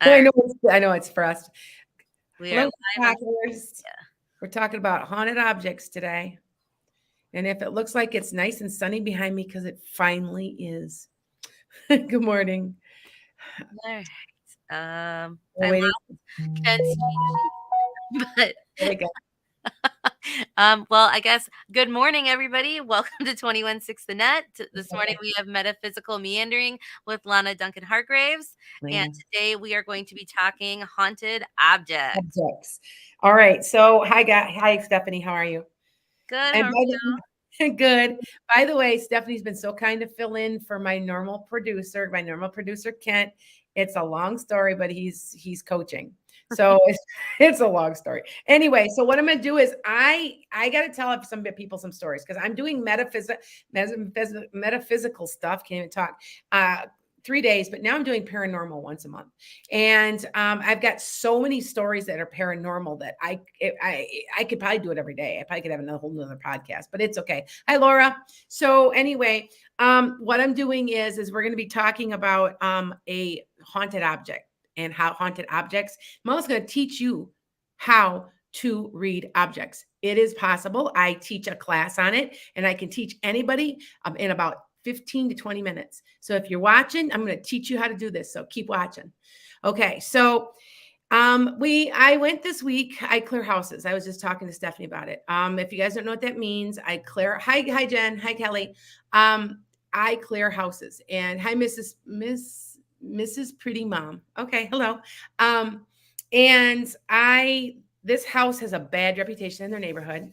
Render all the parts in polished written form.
All right. I know it's for us. We are Hello, live on talkers. yeah. We're talking about haunted objects today. And if it looks like it's nice and sunny behind me, because it finally is. Good morning. All right. Oh, I wait, lost Jen's but there we go. well, I guess good morning, everybody. Welcome to 21 the Net. This morning we have Metaphysical Meandering with Lana Duncan-Hartgraves, and Lana. today we are going to be talking haunted objects. Objects. All right. So, hi, Stephanie. How are you? Good. And How are by you? the good. By the way, Stephanie's been so kind to fill in for my normal producer, Kent. It's a long story, but he's coaching. So it's a long story. Anyway, so what I'm gonna do is I gotta tell some people some stories because I'm doing metaphysical stuff. Can't even talk. 3 days, but now I'm doing paranormal once a month, and I've got so many stories that are paranormal that I could probably do it every day. I probably could have another whole nother podcast, but it's okay. Hi, Laura. So anyway, what I'm doing is we're going to be talking about a haunted object and how haunted objects. I'm also going to teach you how to read objects. It is possible. I teach a class on it, and I can teach anybody in about 15 to 20 minutes. So if you're watching, I'm going to teach you how to do this. So keep watching. Okay. So I went this week. I clear houses. I was just talking to Stephanie about it. If you guys don't know what that means, I clear. Hi, Jen. Hi, Kelly. I clear houses. And hi, Mrs. Pretty Mom. Okay. Hello. And this house has a bad reputation in their neighborhood.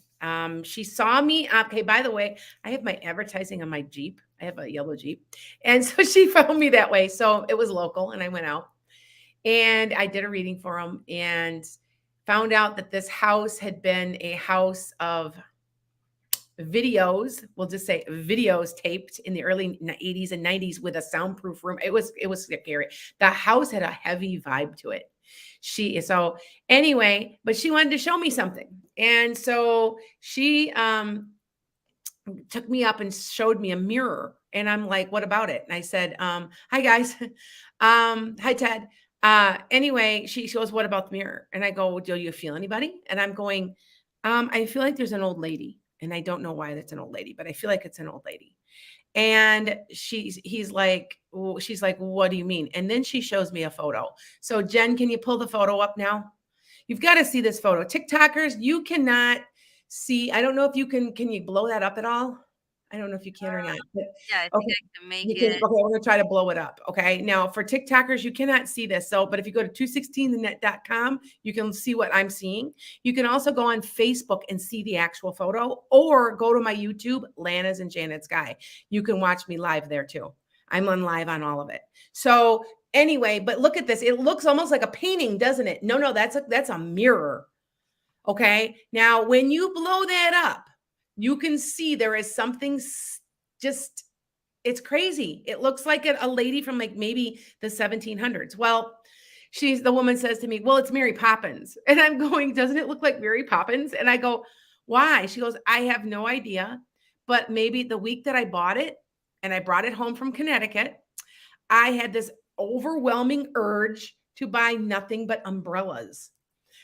She saw me. Okay, by the way, I have my advertising on my Jeep. I have a yellow Jeep. And so she found me that way. So it was local, and I went out and I did a reading for them and found out that this house had been a house of videos. We'll just say videos taped in the early 80s and 90s with a soundproof room. It was scary. The house had a heavy vibe to it. But she wanted to show me something. And so she took me up and showed me a mirror. And I'm like, what about it? And I said, hi guys. Hi Ted. Anyway, she goes, what about the mirror? And I go, do you feel anybody? And I'm going, I feel like there's an old lady. And I don't know why that's an old lady, but I feel like it's an old lady. And she's like, what do you mean? And then she shows me a photo. So Jen, can you pull the photo up now? You've got to see this photo. TikTokers, you cannot see. I don't know if you can you blow that up at all? I don't know if you can or not. But, Yeah, I think okay. I can make You can, it. okay, we're gonna try to blow it up. Okay. Now for TikTokers, you cannot see this. So, but if you go to 216thenet.com, you can see what I'm seeing. You can also go on Facebook and see the actual photo, or go to my YouTube, Lana's and Janet's Guy. You can watch me live there too. I'm on live on all of it. So anyway, but look at this. It looks almost like a painting, doesn't it? No, that's a mirror. Okay. Now, when you blow that up, you can see there is something just, it's crazy. It looks like a lady from like maybe the 1700s. Well, the woman says to me, well, it's Mary Poppins. And I'm going, doesn't it look like Mary Poppins? And I go, why? She goes, I have no idea. But maybe the week that I bought it and I brought it home from Connecticut, I had this overwhelming urge to buy nothing but umbrellas.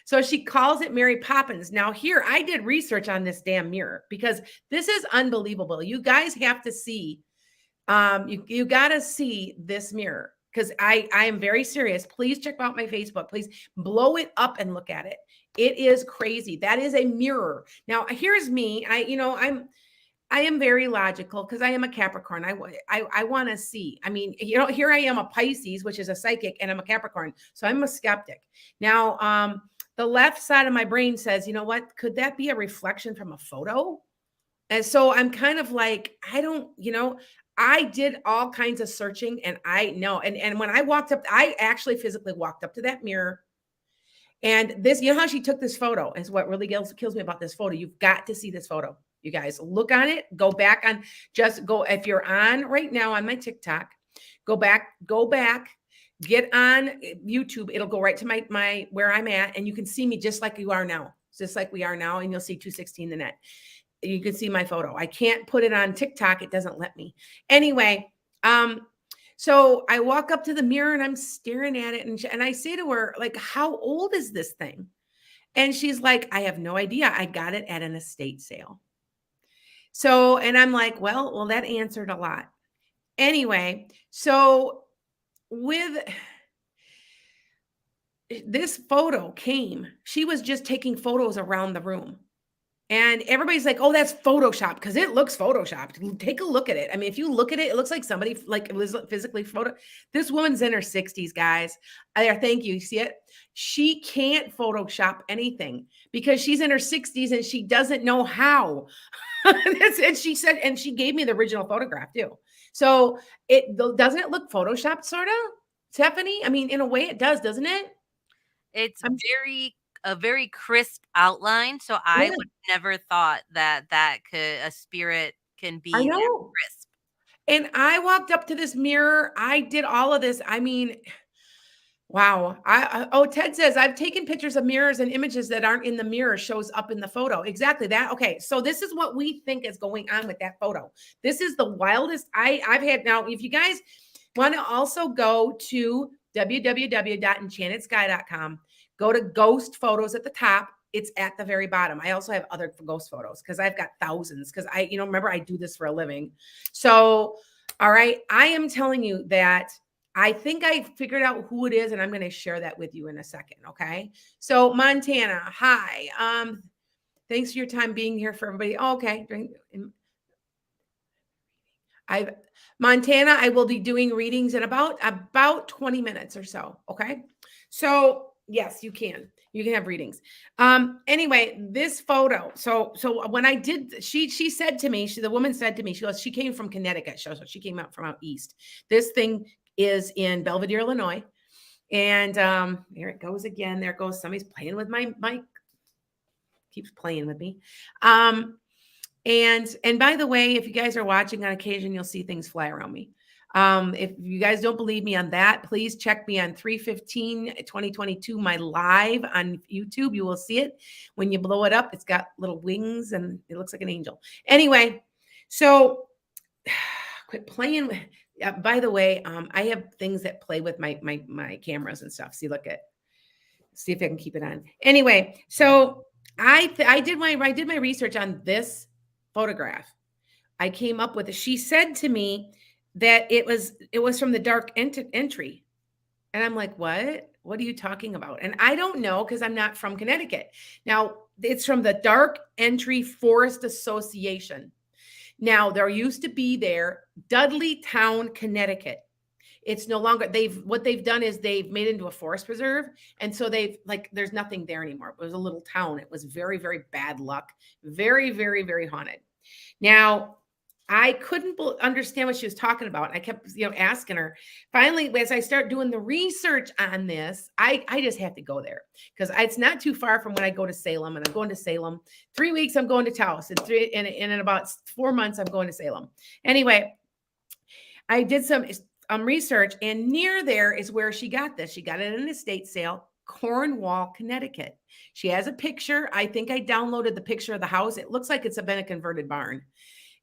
So she calls it Mary Poppins. Now, here, I did research on this damn mirror because this is unbelievable. You guys have to see, you got to see this mirror because I am very serious. Please check out my Facebook. Please blow it up and look at it. It is crazy. That is a mirror. Now, here's me. I am very logical because I am a Capricorn. I want to see. I mean, here I am, a Pisces, which is a psychic, and I'm a Capricorn. So I'm a skeptic. Now, the left side of my brain says, you know what? Could that be a reflection from a photo? And so I'm kind of like, I did all kinds of searching, and I know. And when I walked up, I actually physically walked up to that mirror. And this, how she took this photo is what really kills me about this photo. You've got to see this photo. You guys look on it, go back on, just go. If you're on right now on my TikTok, go back, get on YouTube. It'll go right to my where I'm at, and you can see me just like you are now, just like we are now. And you'll see 216 the net. You can see my photo. I can't put it on TikTok. It doesn't let me. Anyway, So I walk up to the mirror and I'm staring at it, and I say to her, like, how old is this thing? And she's like, I have no idea. I got it at an estate sale. So, and I'm like, well, that answered a lot. Anyway, so with this photo came, she was just taking photos around the room. And everybody's like, "Oh, that's Photoshop," because it looks photoshopped. Take a look at it. I mean, if you look at it, it looks like somebody like it was physically photo. This woman's in her 60s, guys. Thank you. You see it? She can't Photoshop anything because she's in her 60s and she doesn't know how. And she said, and she gave me the original photograph too. So doesn't it look photoshopped, sort of, Stephanie? I mean, in a way, it does, doesn't it? It's I'm, very a very crisp outline, so I yeah, would never thought that a spirit can I be that know. crisp. And I walked up to this mirror. I did all of this. I mean, wow. Oh, Ted says I've taken pictures of mirrors and images that aren't in the mirror shows up in the photo. Exactly that. Okay, so this is what we think is going on with that photo. This is the wildest I've had. Now, if you guys want to also go to www.enchantedsky.com, go to ghost photos at the top. It's at the very bottom. I also have other ghost photos because I've got thousands. Because remember, I do this for a living. So, all right, I am telling you that I think I figured out who it is, and I'm going to share that with you in a second. Okay. So Montana, hi. Thanks for your time being here for everybody. Oh, okay. I Montana, I will be doing readings in about 20 minutes or so. Okay. So yes, you can. You can have readings. Anyway, this photo. So when I did, she said to me, the woman said to me, she goes, she came from Connecticut. So she came out from out east. This thing is in Belvedere, Illinois. And here it goes again. There it goes. Somebody's playing with my mic. Keeps playing with me. And by the way, if you guys are watching on occasion, you'll see things fly around me. If you guys don't believe me on that, please check me on 3/15/2022, my live on YouTube. You will see it. When you blow it up, it's got little wings and it looks like an angel. Anyway, so quit playing with. By the way, I have things that play with my cameras and stuff. See if I can keep it on. Anyway, so I did my research on this photograph. I came up with it. She said to me that it was from the dark entry. And I'm like, what? What are you talking about? And I don't know because I'm not from Connecticut. Now, it's from the Dark Entry Forest Association. Now, there used to be Dudleytown, Connecticut. It's no longer, what they've done is they've made it into a forest preserve. And so there's nothing there anymore. It was a little town. It was very, very bad luck. Very, very, very haunted. Now, I couldn't understand what she was talking about. I kept, asking her. Finally, as I start doing the research on this, I just have to go there because it's not too far from when I go to Salem, and I'm going to Salem. 3 weeks, I'm going to Taos, and in about 4 months, I'm going to Salem. Anyway, I did some research, and near there is where she got this. She got it at an estate sale, Cornwall, Connecticut. She has a picture. I think I downloaded the picture of the house. It looks like it's been a converted barn.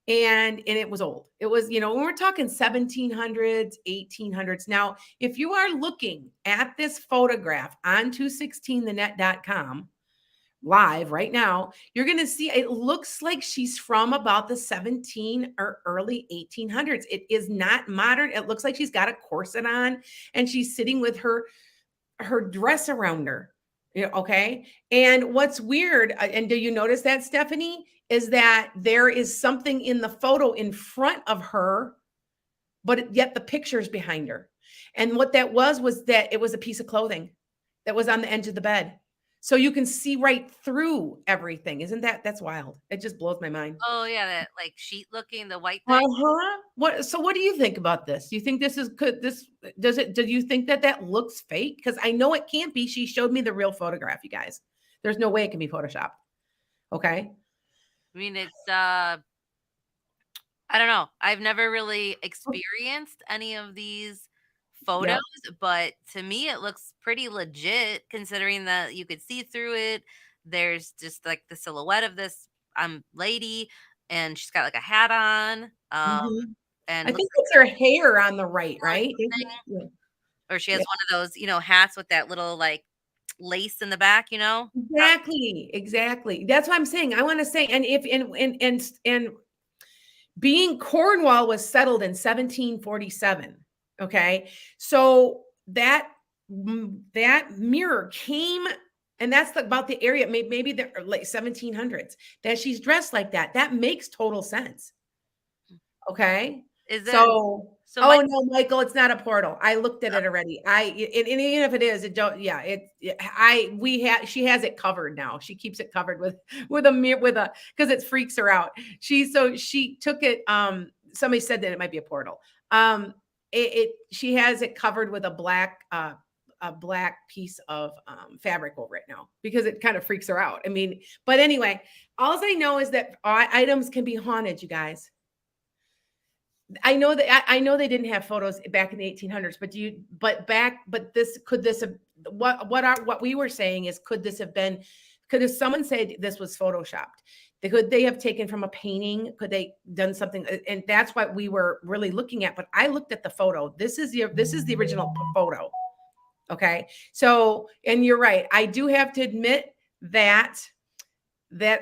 And it was old. It was, when we're talking 1700s, 1800s. Now, if you are looking at this photograph on 216thenet.com live right now, you're going to see it looks like she's from about the 17 or early 1800s. It is not modern. It looks like she's got a corset on and she's sitting with her dress around her. Okay. And what's weird, and do you notice that, Stephanie, is that there is something in the photo in front of her, but yet the picture's behind her. And what that was that it was a piece of clothing that was on the edge of the bed. So you can see right through everything. That's wild. It just blows my mind. Oh, yeah, that, like, sheet looking, the white thing. What do you think about this? Do you think do you think that looks fake? Because I know it can't be. She showed me the real photograph, you guys. There's no way it can be photoshopped. Okay. I mean, it's, I don't know. I've never really experienced any of these photos, Yep. but to me, it looks pretty legit considering that you could see through it. There's just like the silhouette of this lady, and she's got like a hat on. Mhm. and I looks think it's her hair on the right, like right? something, Yeah. or she has Yeah. one of those, hats with that little like lace in the back, Exactly, exactly. That's what I'm saying. I want to say, and if and being Cornwall was settled in 1747. Okay, so that mirror came, and that's about the area, maybe the late 1700s, that she's dressed like that. That makes total sense. Okay. Is it? So, So my oh no, Michael, it's not a portal. I looked at it already. And even if it is, it don't, yeah, she has it covered now. She keeps it covered with a mirror, because it freaks her out. She took it, somebody said that it might be a portal. She has it covered with a black piece of fabric over it now because it kind of freaks her out. I mean, but anyway, all I know is that items can be haunted, you guys. I know they didn't have photos back in the 1800s, but this have, what we were saying is, could have someone said this was photoshopped? Could they have taken from a painting? Could they done something? And that's what we were really looking at. But I looked at the photo. This is the original photo. Okay. So, and you're right. I do have to admit that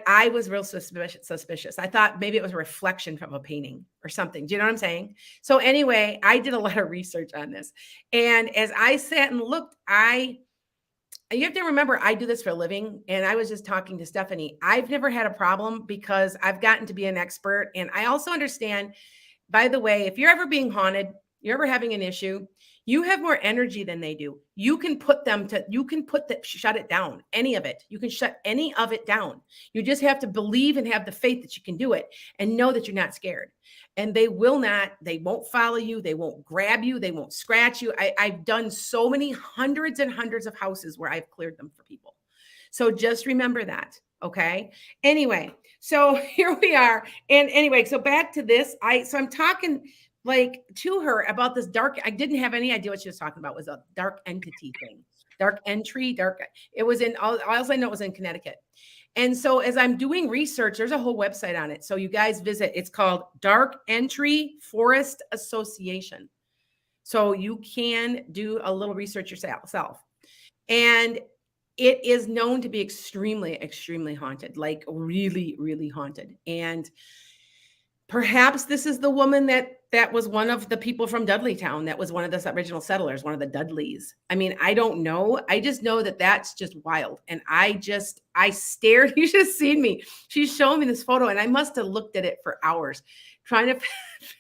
I was real suspicious. I thought maybe it was a reflection from a painting or something. Do you know what I'm saying? So anyway, I did a lot of research on this. And as I sat and looked, you have to remember, I do this for a living. And I was just talking to Stephanie. I've never had a problem because I've gotten to be an expert. And I also understand, by the way, if you're ever being haunted, you're ever having an issue, you have more energy than they do. You can shut it down, any of it. You can shut any of it down. You just have to believe and have the faith that you can do it and know that you're not scared. And they won't follow you. They won't grab you. They won't scratch you. I've done so many hundreds and hundreds of houses where I've cleared them for people. So just remember that. Okay. Anyway, so here we are. And anyway, so back to this. I'm talking like to her about this I didn't have any idea what she was talking about. It was a dark entity thing, dark entry, it was all I know it was in Connecticut. And so as I'm doing research, there's a whole website on it. So you guys visit, it's called Dark Entry Forest Association. So you can do a little research yourself. And it is known to be extremely, extremely haunted, like really, really haunted. And perhaps this is the woman that was one of the people from Dudleytown, that was one of the original settlers, one of the Dudleys. I mean, I don't know. I just know that that's just wild. And I stared. You should have seen me. She's showing me this photo, and I must have looked at it for hours trying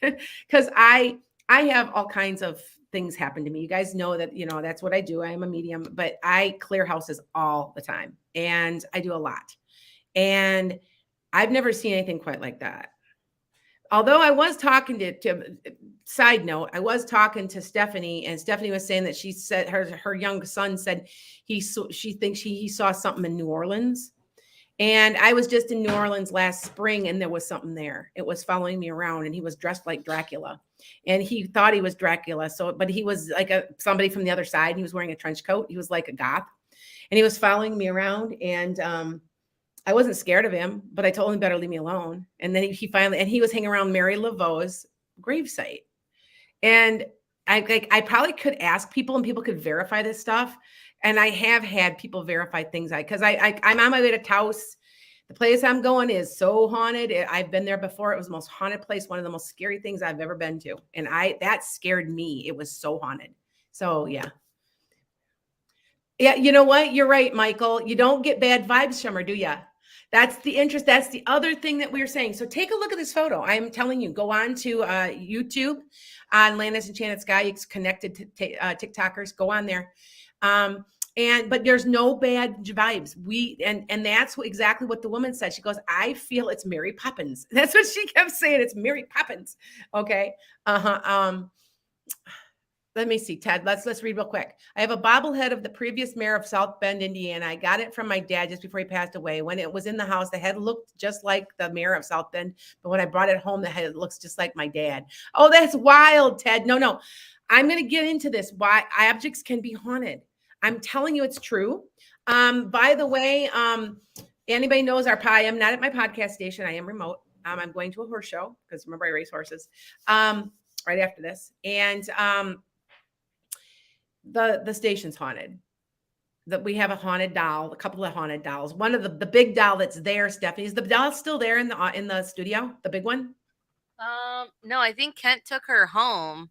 to, because I have all kinds of things happen to me. You guys know that, that's what I do. I am a medium, but I clear houses all the time, and I do a lot. And I've never seen anything quite like that. Although I was talking to side note, I was talking to Stephanie, and Stephanie was saying that she said her young son said she thinks he saw something in New Orleans. And I was just in New Orleans last spring, and there was something there. It was following me around, and he was dressed like Dracula, and he thought he was Dracula. But he was like somebody from the other side. He was wearing a trench coat. He was like a goth, and he was following me around. And I wasn't scared of him, but I told him he better leave me alone. And then he was hanging around Mary Laveau's gravesite. And I probably could ask people, and people could verify this stuff. And I have had people verify things because I'm on my way to Taos. The place I'm going is so haunted. I've been there before. It was the most haunted place, one of the most scary things I've ever been to. And that scared me. It was so haunted. So yeah. Yeah, you know what? You're right, Michael. You don't get bad vibes from her, do you? That's the interest. That's the other thing that we were saying. So take a look at this photo. I'm telling you, go on to YouTube on Lana's Enchanted Sky. It's connected to TikTokers. Go on there. But there's no bad vibes. And that's exactly what the woman said. She goes, I feel it's Mary Poppins. That's what she kept saying. It's Mary Poppins. Okay. Let me see, Ted. Let's read real quick. I have a bobblehead of the previous mayor of South Bend, Indiana. I got it from my dad just before he passed away. When it was in the house, the head looked just like the mayor of South Bend. But when I brought it home, the head looks just like my dad. Oh, that's wild, Ted. No. I'm going to get into this. Why objects can be haunted. I'm telling you, it's true. By the way, anybody knows I am not at my podcast station. I am remote. I'm going to a horse show because remember I race horses right after this. And the station's haunted. That we have a haunted doll, a couple of haunted dolls. One of the big doll that's there, Stephanie, is the doll still there in the studio? The big one? No, I think Kent took her home.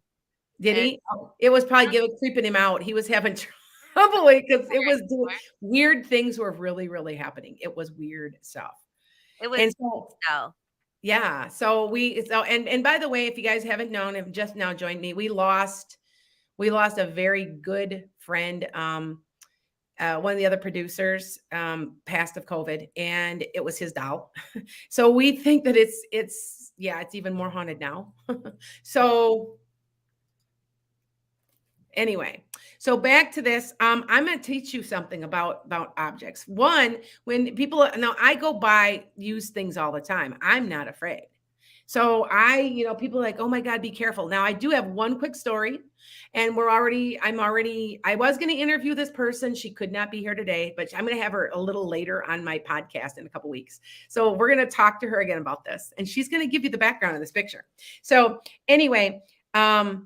Did And he? Oh, it was probably creeping him out. He was having trouble because it was doing weird things were really, really happening. It was weird stuff. it was And so, so. yeah. And by the way, if you guys haven't known, have just now joined me, we lost a very good friend. One of the other producers passed of COVID, and it was his doll. So we think that it's even more haunted now. So anyway, so back to this. I'm going to teach you something about objects. One, when people now I go by use things all the time. I'm not afraid. So people are like, oh my God, be careful. Now I do have one quick story, and I was going to interview this person. She could not be here today, but I'm going to have her a little later on my podcast in a couple weeks. So we're going to talk to her again about this, and she's going to give you the background of this picture. So anyway, I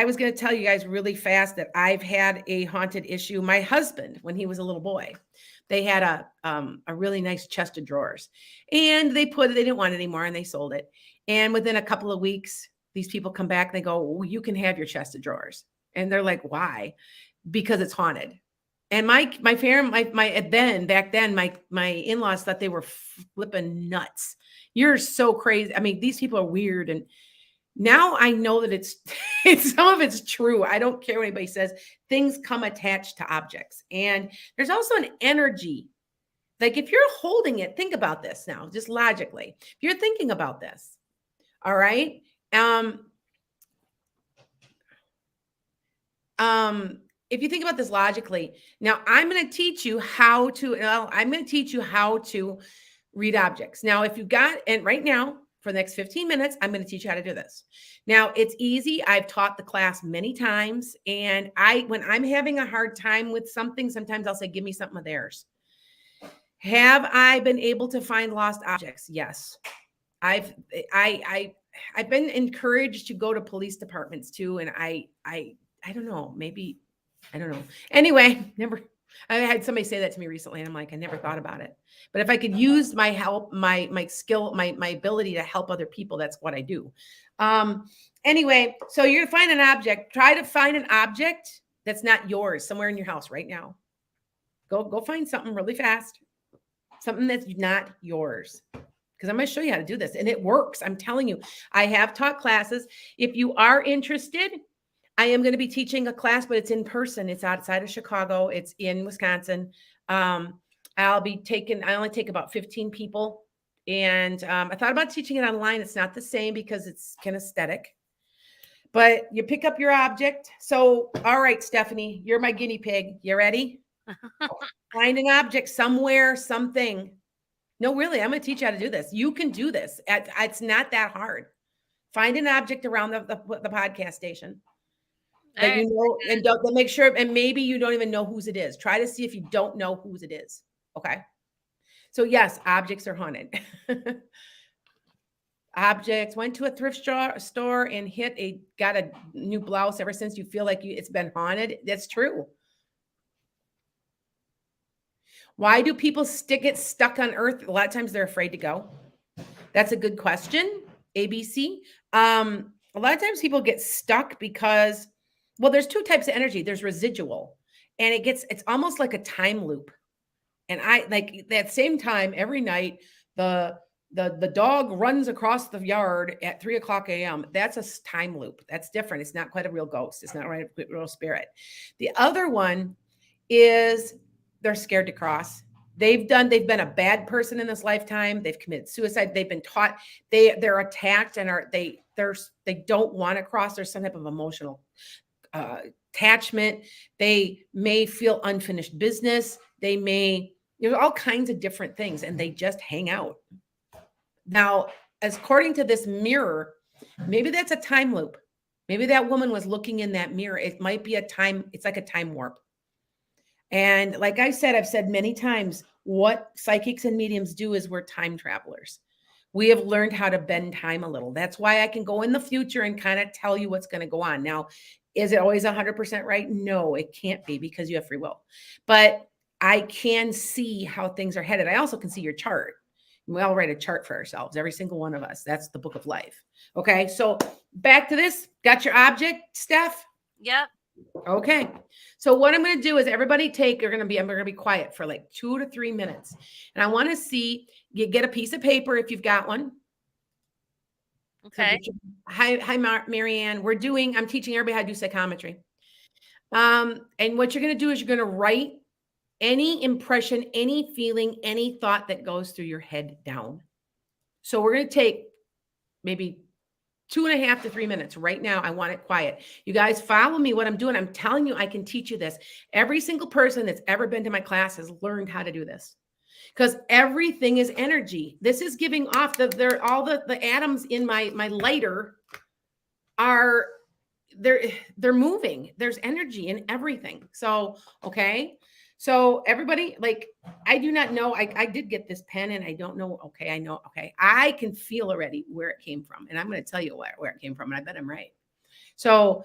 was going to tell you guys really fast that I've had a haunted issue. My husband, when he was a little boy, they had a really nice chest of drawers, and they didn't want it anymore, and they sold it. And within a couple of weeks, these people come back and they go, well, you can have your chest of drawers. And they're like, why? Because it's haunted. And back then, my in-laws thought they were flipping nuts. You're so crazy. I mean, these people are weird. And now I know that it's some of it's true. I don't care what anybody says. Things come attached to objects. And there's also an energy. Like if you're holding it, think about this now, just logically. If you're thinking about this, all right? If you think about this logically, now I'm going to teach you how to read objects. Now, right now, for the next 15 minutes, I'm going to teach you how to do this. Now, it's easy. I've taught the class many times. And when I'm having a hard time with something, sometimes I'll say, give me something of theirs. Have I been able to find lost objects? Yes. I've been encouraged to go to police departments too. And I don't know, maybe, I don't know. Anyway, I had somebody say that to me recently, and I'm like, I never thought about it. But if I could use my help, my skill, my ability to help other people, that's what I do. Anyway, so you're gonna find an object. Try to find an object that's not yours somewhere in your house right now. Go find something really fast. Something that's not yours. Because I'm going to show you how to do this. And it works. I'm telling you, I have taught classes. If you are interested, I am going to be teaching a class, but it's in person. It's outside of Chicago. It's in Wisconsin. I only take about 15 people. And I thought about teaching it online. It's not the same because it's kinesthetic. But you pick up your object. So, all right, Stephanie, you're my guinea pig. You ready? Find an object somewhere, something. No, really, I'm going to teach you how to do this. You can do this. It's not that hard. Find an object around the podcast station that you know, and make sure, and maybe you don't even know whose it is. Try to see if you don't know whose it is. Okay. So yes, objects are haunted. Objects. Went to a thrift store and got a new blouse. Ever since you feel like it's been haunted. That's true. Why do people get stuck on Earth? A lot of times they're afraid to go. That's a good question. ABC. A lot of times people get stuck because, well, there's two types of energy. There's residual, and it's almost like a time loop. And like that same time every night, the dog runs across the yard at 3:00 a.m. That's a time loop. That's different. It's not quite a real ghost. It's not a real spirit. The other one is they're scared to cross. They've been a bad person in this lifetime. They've committed suicide. They've been taught they're attacked and they don't want to cross. There's some type of emotional attachment. They may feel unfinished business. There's all kinds of different things, and they just hang out. Now, according to this mirror, maybe that's a time loop. Maybe that woman was looking in that mirror. It might be it's like a time warp. And like I've said many times, what psychics and mediums do is we're time travelers. We have learned how to bend time a little. That's why I can go in the future and kind of tell you what's going to go on. Now, is it always 100% right? No, it can't be, because you have free will. But I can see how things are headed. I also can see your chart. We all write a chart for ourselves, every single one of us. That's the book of life. Okay, so back to this. Got your object, Steph? Yep. Okay. So what I'm going to do is everybody take, I'm going to be quiet for like 2 to 3 minutes. And I want to see, you get a piece of paper if you've got one. Okay. So hi, Marianne. I'm teaching everybody how to do psychometry. And what you're going to do is you're going to write any impression, any feeling, any thought that goes through your head down. So we're going to take maybe 2.5 to 3 minutes. Right now, I want it quiet. You guys follow me what I'm doing. I'm telling you, I can teach you this. Every single person that's ever been to my class has learned how to do this, because everything is energy. This is giving off all the atoms in my lighter are they're moving. There's energy in everything. So, okay. So everybody, like, I do not know. I did get this pen and I don't know. Okay. I know. Okay. I can feel already where it came from. And I'm going to tell you where it came from. And I bet I'm right. So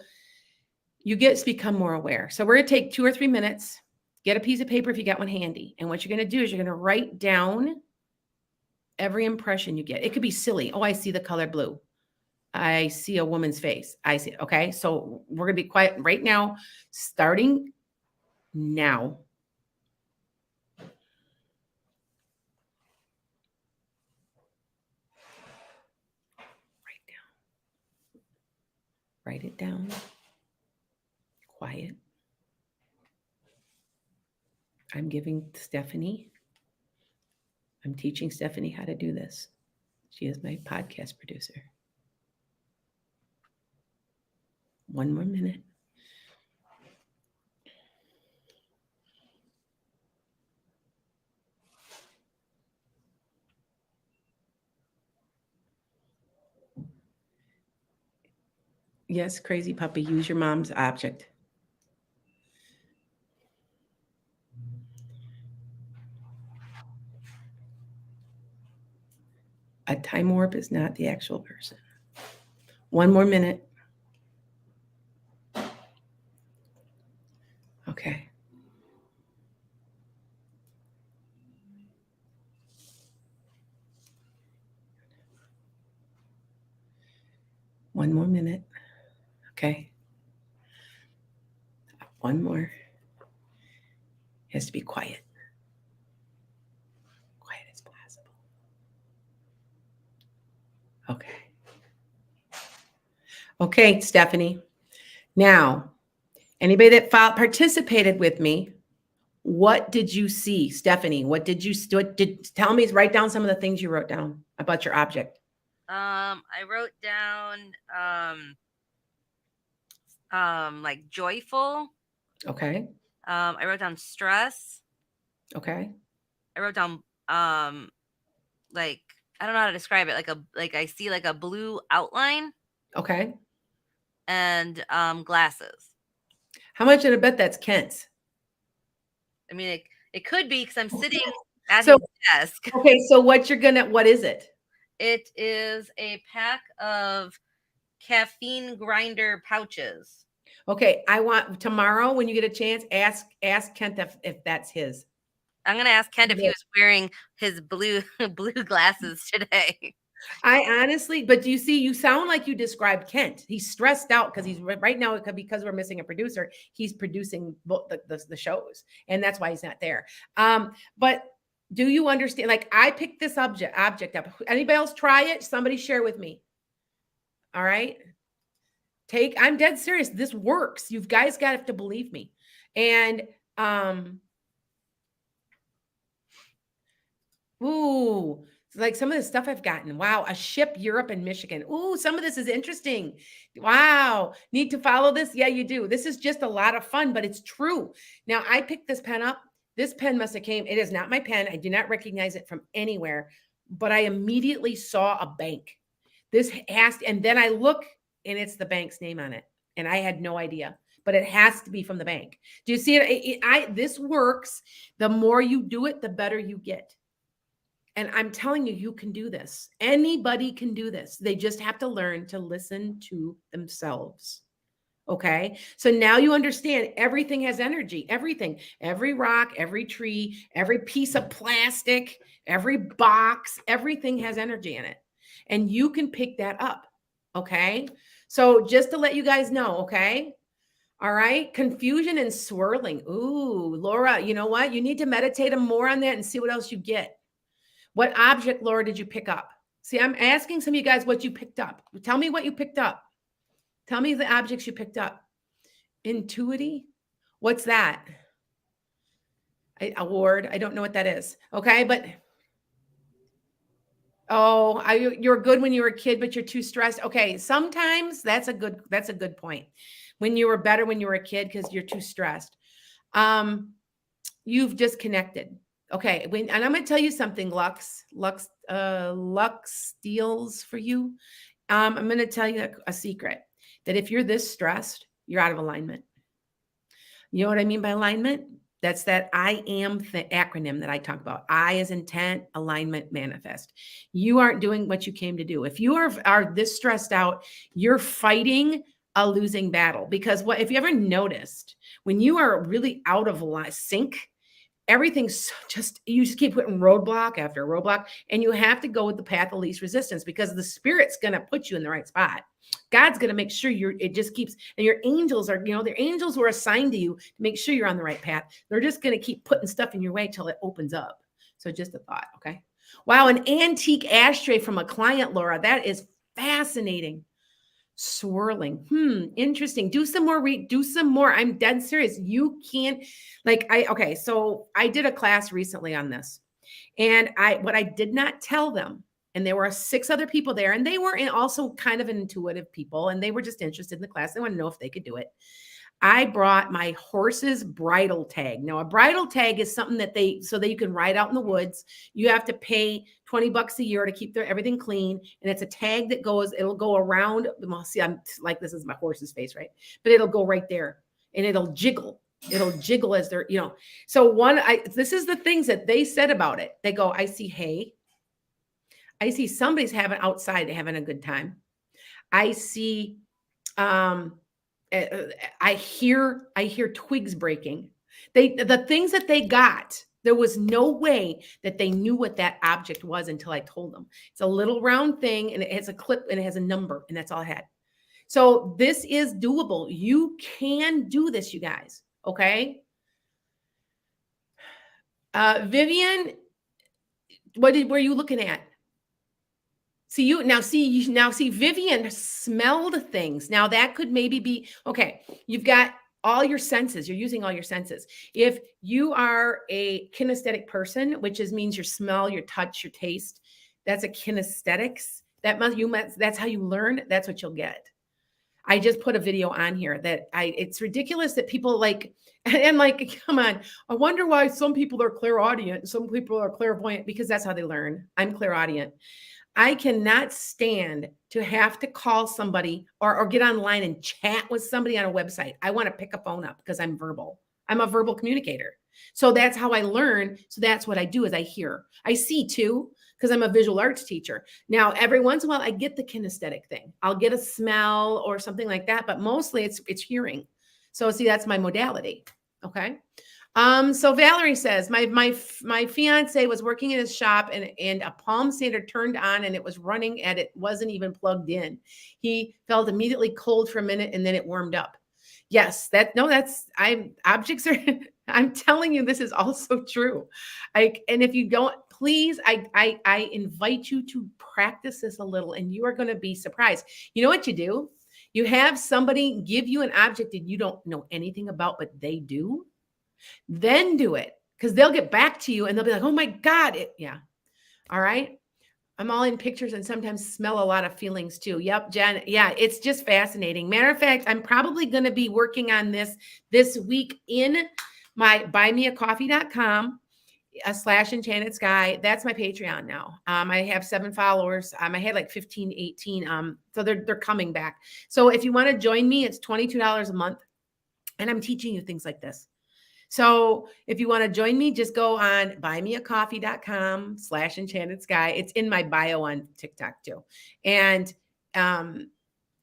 you get to become more aware. So we're going to take 2 or 3 minutes, get a piece of paper if you got one handy. And what you're going to do is you're going to write down every impression you get. It could be silly. Oh, I see the color blue. I see a woman's face. I see. Okay. So we're going to be quiet right now, starting now. Write it down. Quiet. I'm teaching Stephanie how to do this. She is my podcast producer. 1 more minute. Yes, crazy puppy, use your mom's object. A time warp is not the actual person. 1 more minute. Okay. One more minute. Okay. 1 more. It has to be quiet. Quiet as possible. Okay. Okay, Stephanie. Now, anybody that participated with me, what did you see, Stephanie? Tell me, write down some of the things you wrote down about your object. I wrote down like joyful. Okay. I wrote down stress. Okay. I wrote down like, I don't know how to describe it. Like I see like a blue outline. Okay. And glasses. How much did I bet that's Kent's? I mean, it could be, because I'm sitting at So- his desk. Okay, so what is it? It is a pack of caffeine grinder pouches. Okay, I want tomorrow when you get a chance, ask Kent if that's his. I'm gonna ask Kent if he was wearing his blue glasses today. I honestly, but do you see, you sound like you described Kent. He's stressed out because he's right now, because we're missing a producer. He's producing the shows, and that's why he's not there. But do you understand? Like, I picked this object up. Anybody else try it? Somebody share with me. All right. I'm dead serious. This works. You guys got to believe me. And ooh, like some of the stuff I've gotten. Wow, a ship, Europe and Michigan. Ooh, some of this is interesting. Wow, need to follow this? Yeah, you do. This is just a lot of fun, but it's true. Now, I picked this pen up. This pen must have came. It is not my pen. I do not recognize it from anywhere, but I immediately saw a bank. And then I look, and it's the bank's name on it, and I had no idea. But it has to be from the bank. Do you see it? This works. The more you do it, the better you get. And I'm telling you, you can do this. Anybody can do this. They just have to learn to listen to themselves. Okay. So now you understand everything has energy, everything, every rock, every tree, every piece of plastic, every box, everything has energy in it. And you can pick that up. Okay. So just to let you guys know, okay. All right. Confusion and swirling. Ooh, Laura, you know what? You need to meditate more on that and see what else you get. What object, Laura, did you pick up? See, I'm asking some of you guys what you picked up. Tell me what you picked up. Tell me the objects you picked up. Intuity? What's that? Award. I don't know what that is. Okay, but you're good when you were a kid, but you're too stressed. Okay, sometimes that's a good point. When you were better when you were a kid because you're too stressed. You've disconnected. Okay, and I'm going to tell you something, Lux deals for you. I'm going to tell you a secret that if you're this stressed, you're out of alignment. You know what I mean by alignment? That's that I am acronym that I talk about. I is intent, alignment, manifest. You aren't doing what you came to do. If you are this stressed out, you're fighting a losing battle. Because if you ever noticed, when you are really out of sync, everything's you just keep putting roadblock after roadblock, and you have to go with the path of least resistance because the Spirit's going to put you in the right spot. God's going to make sure it just keeps, and your angels are, their angels were assigned to you to make sure you're on the right path. They're just going to keep putting stuff in your way till it opens up. So just a thought. Okay. Wow. An antique ashtray from a client, Laura. That is fascinating. Swirling. Interesting. Do some more. I'm dead serious. You can't so I did a class recently on this, and what I did not tell them, and there were 6 other people there, and they were also kind of intuitive people, and they were just interested in the class. They want to know if they could do it. I brought my horse's bridle tag. Now, a bridle tag is something that so that you can ride out in the woods. You have to pay $20 a year to keep everything clean. And it's a tag that it'll go around. Well, see, I'm like, this is my horse's face, right? But it'll go right there and it'll jiggle. It'll jiggle as they're, So this is the things that they said about it. They go, I see hay. I see somebody's having a good time. I see, I hear twigs breaking. The things that they got, there was no way that they knew what that object was until I told them. It's a little round thing, and it has a clip, and it has a number, and that's all I had. So this is doable. You can do this, you guys. Okay. Vivian, what were you looking at? See, Vivian smelled things. Now that could maybe be, okay, you've got all your senses. You're using all your senses. If you are a kinesthetic person, which means your smell, your touch, your taste, that's a kinesthetics. That's how you learn. That's what you'll get. I just put a video on here it's ridiculous that people come on. I wonder why some people are clairaudient and some people are clairvoyant, because that's how they learn. I'm clairaudient. I cannot stand to have to call somebody or get online and chat with somebody on a website. I want to pick a phone up because I'm verbal. I'm a verbal communicator. So that's how I learn. So that's what I do is I hear. I see too, because I'm a visual arts teacher. Now, every once in a while, I get the kinesthetic thing. I'll get a smell or something like that, but mostly it's hearing. So see, that's my modality. Okay. So Valerie says, my fiance was working in his shop and a palm sander turned on and it was running and it wasn't even plugged in. He felt immediately cold for a minute and then it warmed up. Yes, objects are, I'm telling you, this is also true. And if you don't, please, I invite you to practice this a little and you are going to be surprised. You know what you do? You have somebody give you an object that you don't know anything about, but they do. Then do it, because they'll get back to you and they'll be like, oh my God. Yeah. All right. I'm all in pictures and sometimes smell a lot of feelings too. Yep, Jen. Yeah, it's just fascinating. Matter of fact, I'm probably going to be working on this week in my buymeacoffee.com /enchanted sky. That's my Patreon now. I have 7 followers. I had like 15, 18. So they're coming back. So if you want to join me, it's $22 a month. And I'm teaching you things like this. So if you want to join me, just go on buymeacoffee.com/enchanted sky. It's in my bio on TikTok too. And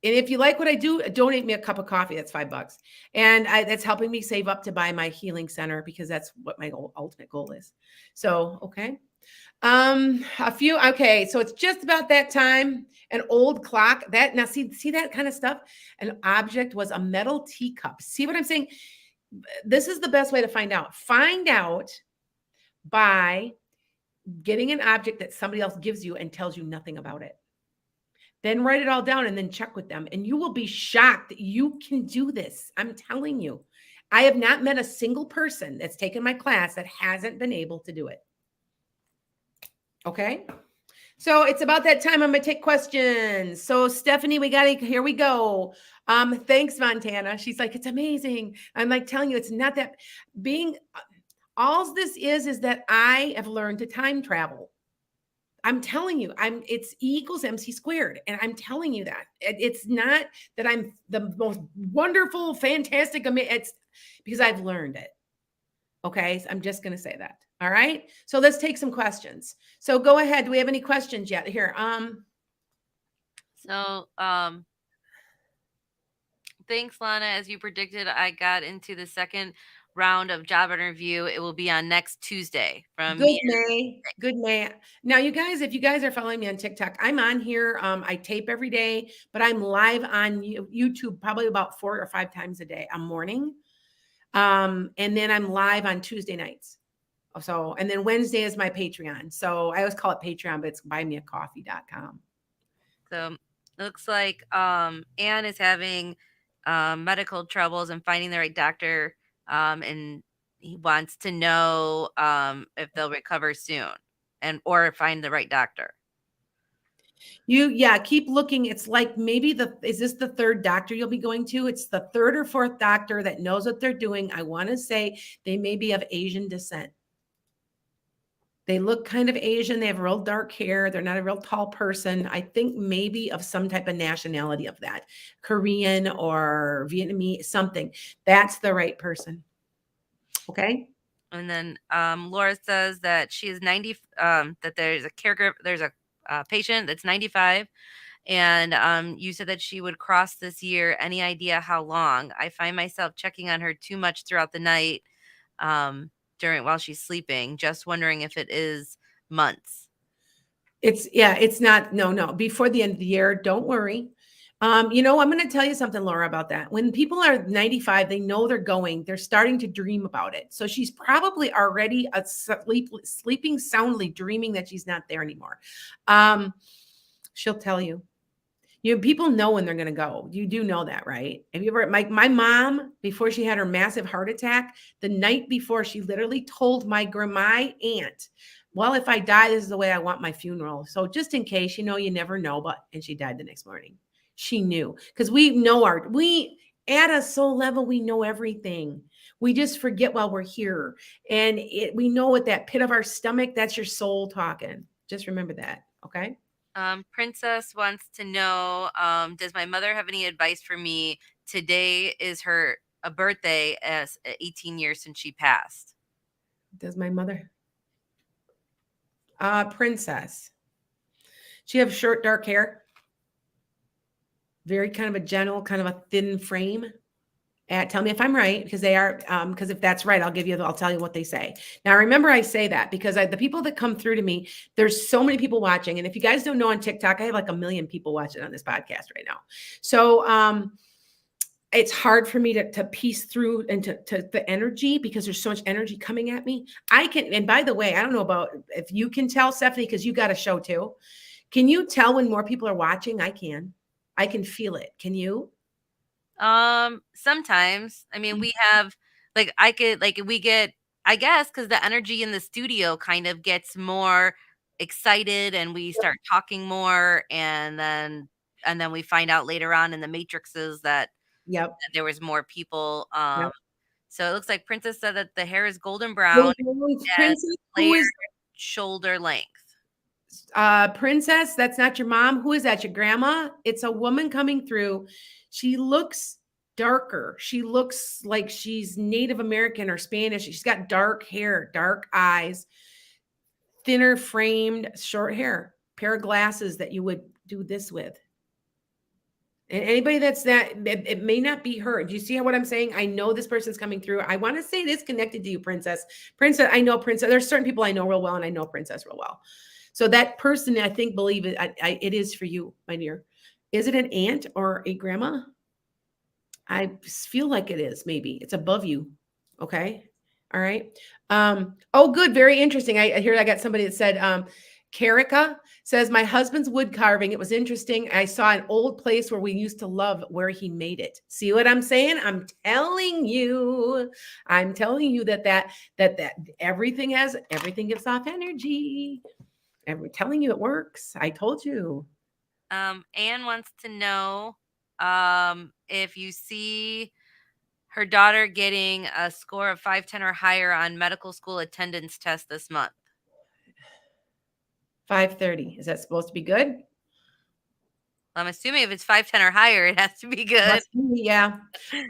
if you like what I do, donate me a cup of coffee. That's $5. And that's helping me save up to buy my healing center, because that's what my ultimate goal is. So, okay. Okay. So it's just about that time. An old clock now see that kind of stuff. An object was a metal teacup. See what I'm saying? This is the best way to find out. Find out by getting an object that somebody else gives you and tells you nothing about it. Then write it all down and then check with them. And you will be shocked that you can do this. I'm telling you. I have not met a single person that's taken my class that hasn't been able to do it. Okay. So it's about that time. I'm going to take questions. So Stephanie, here we go. Thanks, Montana. She's like, it's amazing. I'm like telling you, it's not that all this is that I have learned to time travel. I'm telling you, it's E equals MC squared. And I'm telling you that it's not that I'm the most wonderful, fantastic, it's because I've learned it. Okay. So I'm just going to say that. All right. So let's take some questions. So go ahead. Do we have any questions yet? Here. Thanks, Lana. As you predicted, I got into the second round of job interview. It will be on next Tuesday from Good May. Now, you guys, if you guys are following me on TikTok, I'm on here. I tape every day, but I'm live on YouTube probably about 4 or 5 times a day. I'm morning. And then I'm live on Tuesday nights. So, and then Wednesday is my Patreon. So I always call it Patreon, but it's buymeacoffee.com. So it looks like Anne is having medical troubles and finding the right doctor. And he wants to know if they'll recover soon or find the right doctor. Keep looking. It's like maybe is this the third doctor you'll be going to? It's the third or fourth doctor that knows what they're doing. I want to say they may be of Asian descent. They look kind of Asian. They have real dark hair. They're not a real tall person. I think maybe of some type of nationality of that, Korean or Vietnamese, something. That's the right person. Okay. And then Laura says that she is 90, that there's a caregiver, there's a patient that's 95. And you said that she would cross this year. Any idea how long? I find myself checking on her too much throughout the night while she's sleeping. Just wondering if it is months. It's not. No. Before the end of the year, don't worry. I'm going to tell you something, Laura, about that. When people are 95, they know they're starting to dream about it. So she's probably already sleeping soundly, dreaming that she's not there anymore. She'll tell you. People know when they're going to go. You do know that, right? Have you ever, my mom, before she had her massive heart attack, the night before, she literally told my aunt, well, if I die, this is the way I want my funeral. So just in case, you never know, and she died the next morning. She knew, because we know at a soul level, we know everything. We just forget while we're here. And we know at that pit of our stomach, that's your soul talking. Just remember that. Okay. Princess wants to know, does my mother have any advice for me? Today is her birthday, as 18 years since she passed. Does my mother? Princess. She have short, dark hair. Very kind of a gentle, kind of a thin frame. Tell me if I'm right, because they are, because if that's right, I'll tell you what they say. Now, remember, I say that because the people that come through to me, there's so many people watching. And if you guys don't know, on TikTok, I have like 1 million people watching on this podcast right now. So it's hard for me to piece through and to the energy, because there's so much energy coming at me. And by the way, I don't know about if you can tell, Stephanie, because you got a show too. Can you tell when more people are watching? I can feel it. Can you? Sometimes. I mean, we have we get, I guess, because the energy in the studio kind of gets more excited and we start talking more, and then we find out later on in the matrices that there was more people. So it looks like Princess said that the hair is golden brown and layered shoulder length. Princess, that's not your mom. Who is that? Your grandma? It's a woman coming through. She looks darker. She looks like she's Native American or Spanish. She's got dark hair, dark eyes, thinner framed, short hair, pair of glasses that you would do this with. And anybody that's that, it may not be her. Do you see what I'm saying? I know this person's coming through. I want to say it is connected to you, Princess. Princess, I know Princess. There's certain people I know real well, and I know Princess real well. So that person, I think, believe it. It is for you, my dear. Is it an aunt or a grandma? I feel like it is. Maybe it's above you. Okay. All right. Oh, good. Very interesting. I hear I got somebody that said, Karika says, my husband's wood carving. It was interesting. I saw an old place where we used to love where he made it. See what I'm saying? I'm telling you that everything gives off energy. I'm telling you it works. I told you. Anne wants to know if you see her daughter getting a score of 510 or higher on medical school attendance test this month. 530. Is that supposed to be good? I'm assuming if it's 510 or higher, it has to be good. Yeah.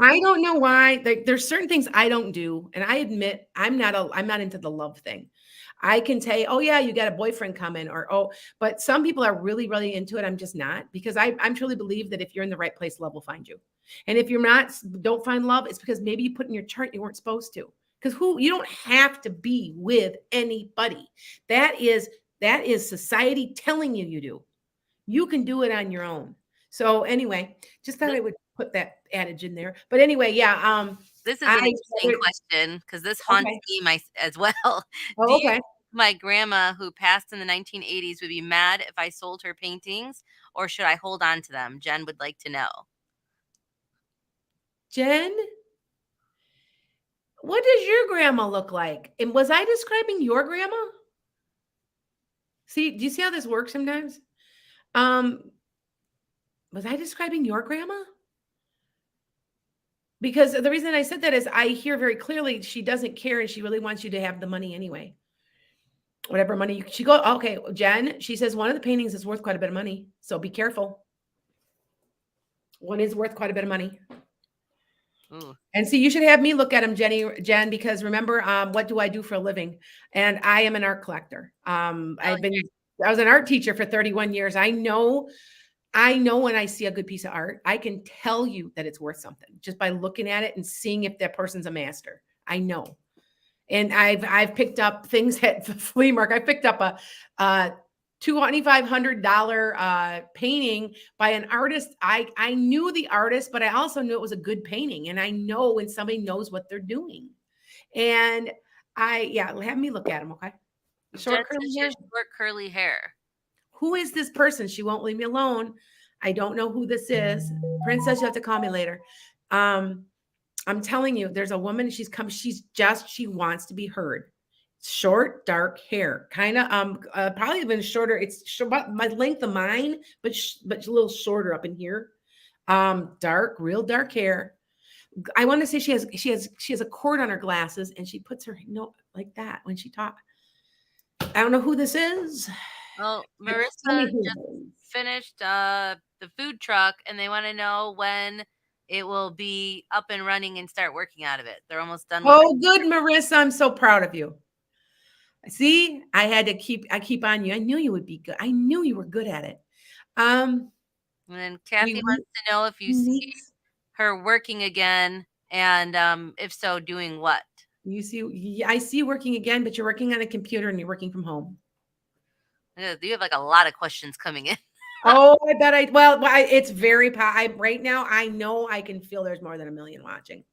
I don't know why. Like, there's certain things I don't do. And I admit I'm not into the love thing. I can say, oh yeah, you got a boyfriend coming, or but some people are really, really into it. I'm just not, because I'm truly believe that if you're in the right place, love will find you. And if you're not, don't find love, it's because maybe you put in your chart you weren't supposed to. Because you don't have to be with anybody. That is society telling you do. You can do it on your own. So anyway, just thought I would put that adage in there. But anyway, yeah. This is an interesting question because this haunts me as well. Oh, okay. My grandma, who passed in the 1980s, would be mad if I sold her paintings, or should I hold on to them? Jen would like to know. Jen, what does your grandma look like? And was I describing your grandma? See, do you see how this works sometimes? Was I describing your grandma? Because the reason I said that is I hear very clearly she doesn't care and she really wants you to have the money anyway. Whatever money she go. Okay, Jen, she says one of the paintings is worth quite a bit of money. So be careful. One is worth quite a bit of money. Ooh. And see, you should have me look at them, Jen, because remember, what do I do for a living? And I am an art collector. I was an art teacher for 31 years. I know when I see a good piece of art, I can tell you that it's worth something just by looking at it and seeing if that person's a master. I know. And I've picked up things at the flea market. I picked up a $2,500 painting by an artist. I knew the artist, but I also knew it was a good painting. And I know when somebody knows what they're doing. And have me look at them, okay? Short curly hair. Who is this person? She won't leave me alone. I don't know who this is. Princess, you have to call me later. I'm telling you, there's a woman. She wants to be heard. Short, dark hair, kind of probably even shorter. It's about my length of mine, but a little shorter up in here. Dark, real dark hair. I want to say she has a cord on her glasses, and she puts her note like that when she talks. I don't know who this is. Well, Marissa just finished the food truck, and they want to know when it will be up and running and start working out of it. They're almost done with it. Good, Marissa. I'm so proud of you. See, I keep on you. I knew you would be good. I knew you were good at it. And then Kathy wants to know if you see her working again, and if so, doing what? I see you working again, but you're working on a computer and you're working from home. You have like a lot of questions coming in. Oh, I bet it's very right now. I know I can feel there's more than 1 million watching.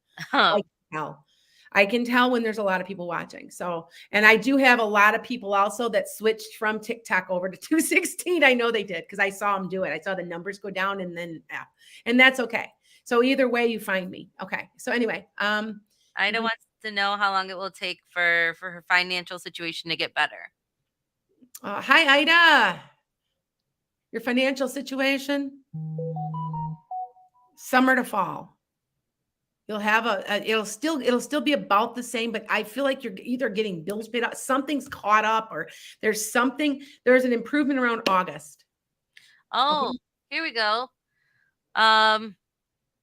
I can tell when there's a lot of people watching. So, and I do have a lot of people also that switched from TikTok over to 216. I know they did because I saw them do it. I saw the numbers go down and that's okay. So either way, you find me. Okay. So anyway, Ida wants to know how long it will take for her financial situation to get better. Hi, Ida. Your financial situation, summer to fall. You'll have it'll still be about the same, but I feel like you're either getting bills paid out, something's caught up, or there's an improvement around August. Oh, okay. Here we go.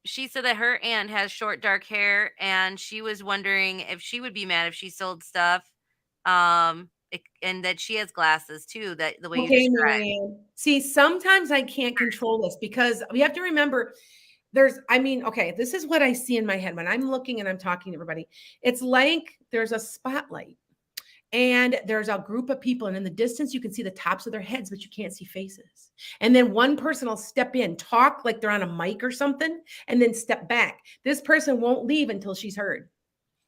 she said that her aunt has short dark hair, and she was wondering if she would be mad if she sold stuff. And that she has glasses too, that the way you Okay, described. Marianne. See, sometimes I can't control this because we have to remember okay, this is what I see in my head when I'm looking and I'm talking to everybody. It's like there's a spotlight and there's a group of people, and in the distance, you can see the tops of their heads, but you can't see faces. And then one person will step in, talk like they're on a mic or something, and then step back. This person won't leave until she's heard.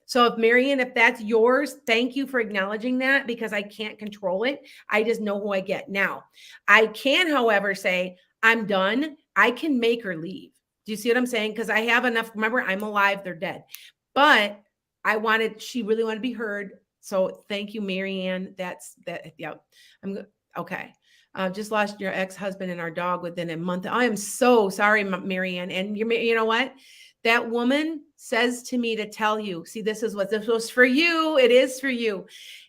So if Marianne, if that's yours, thank you for acknowledging that because I can't control it. I just know who I get. Now, I can, however, say, I'm done. I can make her leave. Do you see what I'm saying? Because I have enough. Remember, I'm alive, they're dead. But she really wanted to be heard. So thank you, Marianne. Yeah. Okay. Just lost your ex-husband and our dog within a month. I am so sorry, Marianne. And you know what? That woman says to me to tell you, see, this was for you. It is for you.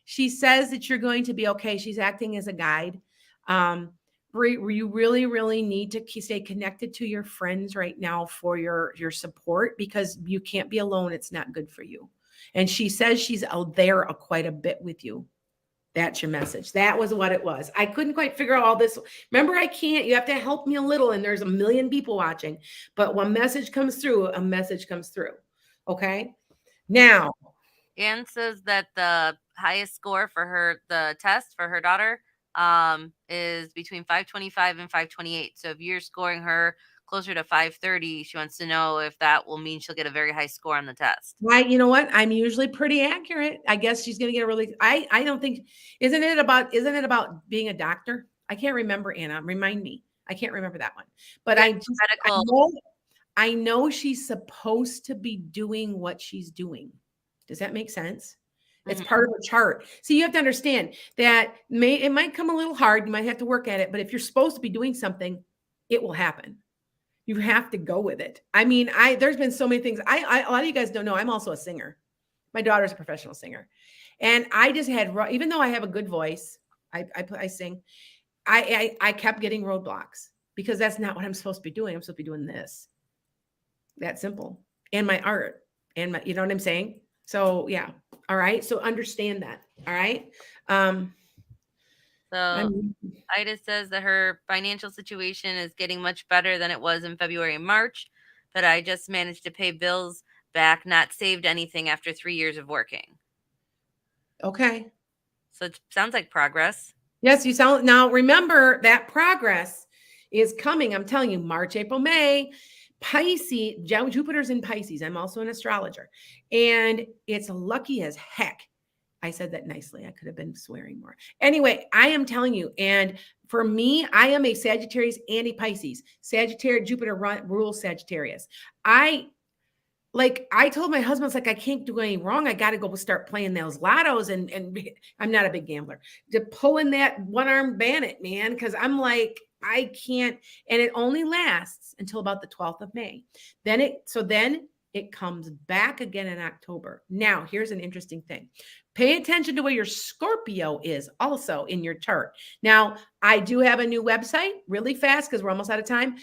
She says that you're going to be okay. She's acting as a guide. You really, really need to stay connected to your friends right now for your support because you can't be alone. It's not good for you. And she says she's out there quite a bit with you. That's your message. That was what it was. I couldn't quite figure out all this. Remember, you have to help me a little, and there's a million people watching. But when message comes through, a message comes through. Okay. Now, Anne says that the highest score for the test for her daughter, is between 525 and 528. So if you're scoring her closer to 530, she wants to know if that will mean she'll get a very high score on the test. you know what? I'm usually pretty accurate. I guess she's going to get a really. I don't think. Isn't it about being a doctor? I can't remember, Anna. Remind me. I can't remember that one. But Yeah, medical. I know she's supposed to be doing what she's doing. Does that make sense? It's part of a chart. So you have to understand that it might come a little hard. You might have to work at it, but if you're supposed to be doing something, it will happen. You have to go with it. I mean, there's been so many things. A lot of you guys don't know, I'm also a singer. My daughter's a professional singer. And I just had, even though I have a good voice, I sing, I kept getting roadblocks because that's not what I'm supposed to be doing. I'm supposed to be doing this. That simple. And my art and you know what I'm saying? So yeah. All right. So understand that. All right. So Ida says that her financial situation is getting much better than it was in February and March, but I just managed to pay bills back, not saved anything after 3 years of working. Okay. So it sounds like progress. Yes, you sound. Now remember that progress is coming. I'm telling you, March, April, May. Pisces, Jupiter's in Pisces. I'm also an astrologer, and it's lucky as heck. I said that nicely. I could have been swearing more. Anyway, I am telling you, and for me, I am a Sagittarius and a Pisces. Sagittarius, Jupiter rules Sagittarius. I told my husband, it's like, I can't do any wrong. I got to go start playing those lottos. And I'm not a big gambler. To pull in that one-armed bandit, man, because I'm like, I can't. And it only lasts until about the 12th of May. Then it comes back again in October. Now, here's an interesting thing. Pay attention to where your Scorpio is also in your chart. Now, I do have a new website really fast because we're almost out of time.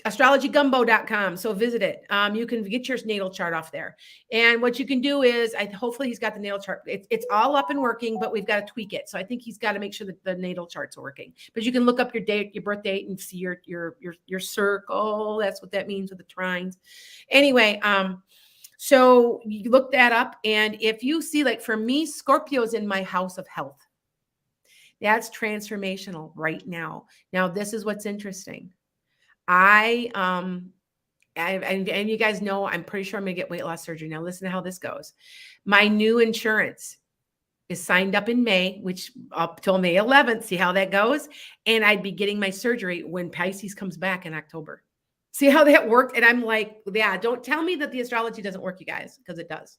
astrologygumbo.com. So visit it. You can get your natal chart off there. And what you can do is, hopefully he's got the natal chart. It's all up and working, but we've got to tweak it. So I think he's got to make sure that the natal charts are working. But you can look up your date, your birth date, and see your circle. That's what that means with the trines. Anyway, so you look that up. And if you see, like for me, Scorpio's in my house of health. That's transformational right now. Now, this is what's interesting. And you guys know, I'm pretty sure I'm going to get weight loss surgery. Now listen to how this goes. My new insurance is signed up in May, which up till May 11th, see how that goes. And I'd be getting my surgery when Pisces comes back in October. See how that worked? And I'm like, yeah, don't tell me that the astrology doesn't work, you guys, because it does.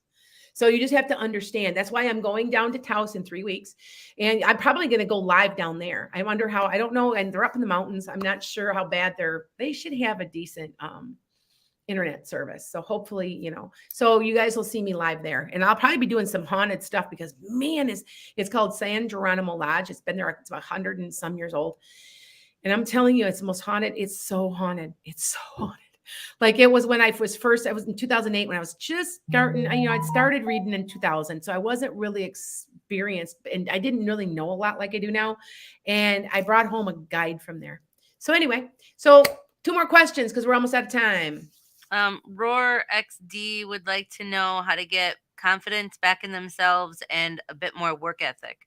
So you just have to understand. That's why I'm going down to Taos in 3 weeks. And I'm probably going to go live down there. I wonder how, I don't know. And they're up in the mountains. I'm not sure how bad they should have a decent internet service. So hopefully, so you guys will see me live there. And I'll probably be doing some haunted stuff because man, it's called San Geronimo Lodge. It's been there. It's about 100 and some years old. And I'm telling you, it's the most haunted. It's so haunted. It's so haunted. Like it was when I was first, I was in 2008 when I was just starting, I'd started reading in 2000. So I wasn't really experienced and I didn't really know a lot like I do now. And I brought home a guide from there. So anyway, so two more questions because we're almost out of time. Roar XD would like to know how to get confidence back in themselves and a bit more work ethic.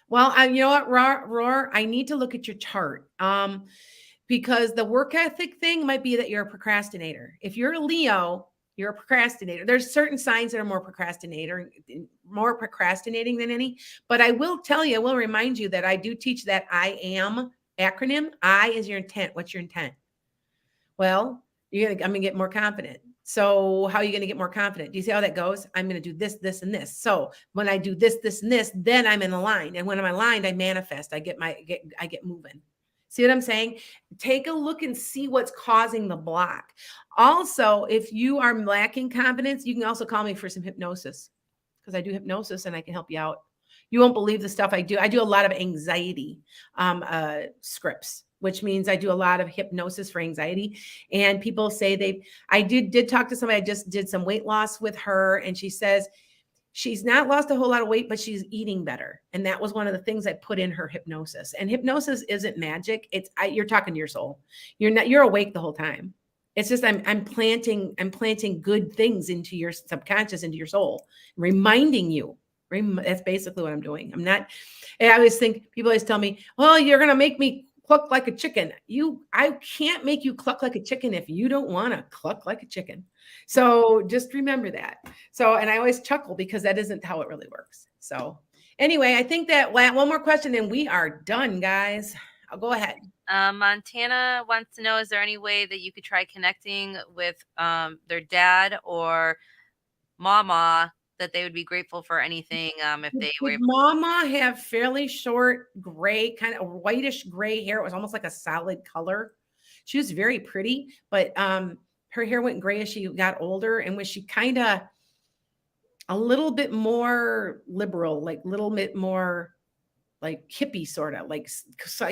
Well, you know what, Roar, I need to look at your chart. Because the work ethic thing might be that you're a procrastinator. If you're a Leo, you're a procrastinator. There's certain signs that are more procrastinating than any. But I will tell you, I will remind you that I do teach that I am acronym. I is your intent. What's your intent? Well, I'm going to get more confident. So how are you going to get more confident? Do you see how that goes? I'm going to do this, this, and this. So when I do this, this, and this, then I'm in aligned. And when I'm aligned, I manifest. I get moving. See what I'm saying? Take a look and see what's causing the block. Also, if you are lacking confidence, you can also call me for some hypnosis because I do hypnosis and I can help you out. You won't believe the stuff I do. I do a lot of anxiety scripts, which means I do a lot of hypnosis for anxiety. And people say I did talk to somebody. I just did some weight loss with her, and she says she's not lost a whole lot of weight, but she's eating better. And that was one of the things I put in her hypnosis. And hypnosis isn't magic. You're talking to your soul. You're awake the whole time. It's just I'm planting good things into your subconscious, into your soul, reminding you. That's basically what I'm doing. I always think people always tell me, "Well, you're gonna make me cluck like a chicken." I can't make you cluck like a chicken if you don't want to cluck like a chicken. So just remember that. So, and I always chuckle because that isn't how it really works. So anyway, I think that one more question and we are done, guys. I'll go ahead. Montana wants to know, is there any way that you could try connecting with their dad or mama that they would be grateful for anything if they were Did able Mama have fairly short gray, kind of whitish gray hair? It was almost like a solid color. She was very pretty, but her hair went gray as she got older, and was she kind of a little bit more liberal, like a little bit more like hippie sort of like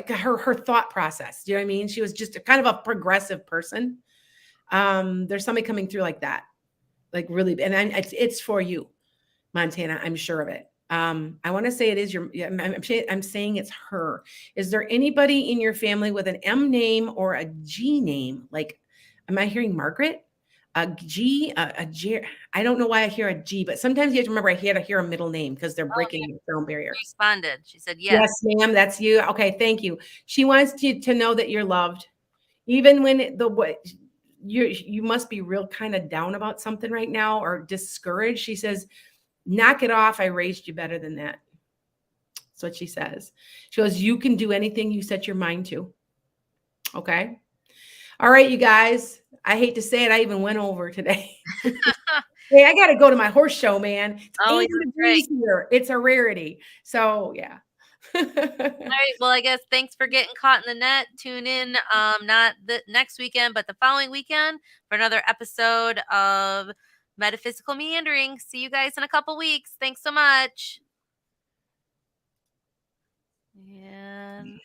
her thought process. Do you know what I mean? She was just a kind of a progressive person. There's somebody coming through like that, like really, and it's for you, Montana. I'm sure of it. I want to say it is I'm saying it's her. Is there anybody in your family with an M name or a G name? Like, am I hearing Margaret? A G, a G. I don't know why I hear a G, but sometimes you have to remember I had to hear a middle name because they're breaking the sound barrier. responded? She said yes. Yes, ma'am, that's you. Okay, thank you. She wants you to know that you're loved, even when you must be real kind of down about something right now or discouraged. She says, knock it off. I raised you better than that. That's what she says. She goes, you can do anything you set your mind to. Okay. All right, you guys. I hate to say it. I even went over today. Hey, I got to go to my horse show, man. It's Oh, 80 degrees here. It's a rarity. So, yeah. All right. Well, I guess thanks for getting caught in the net. Tune in, not the next weekend, but the following weekend for another episode of Metaphysical Meandering. See you guys in a couple weeks. Thanks so much. And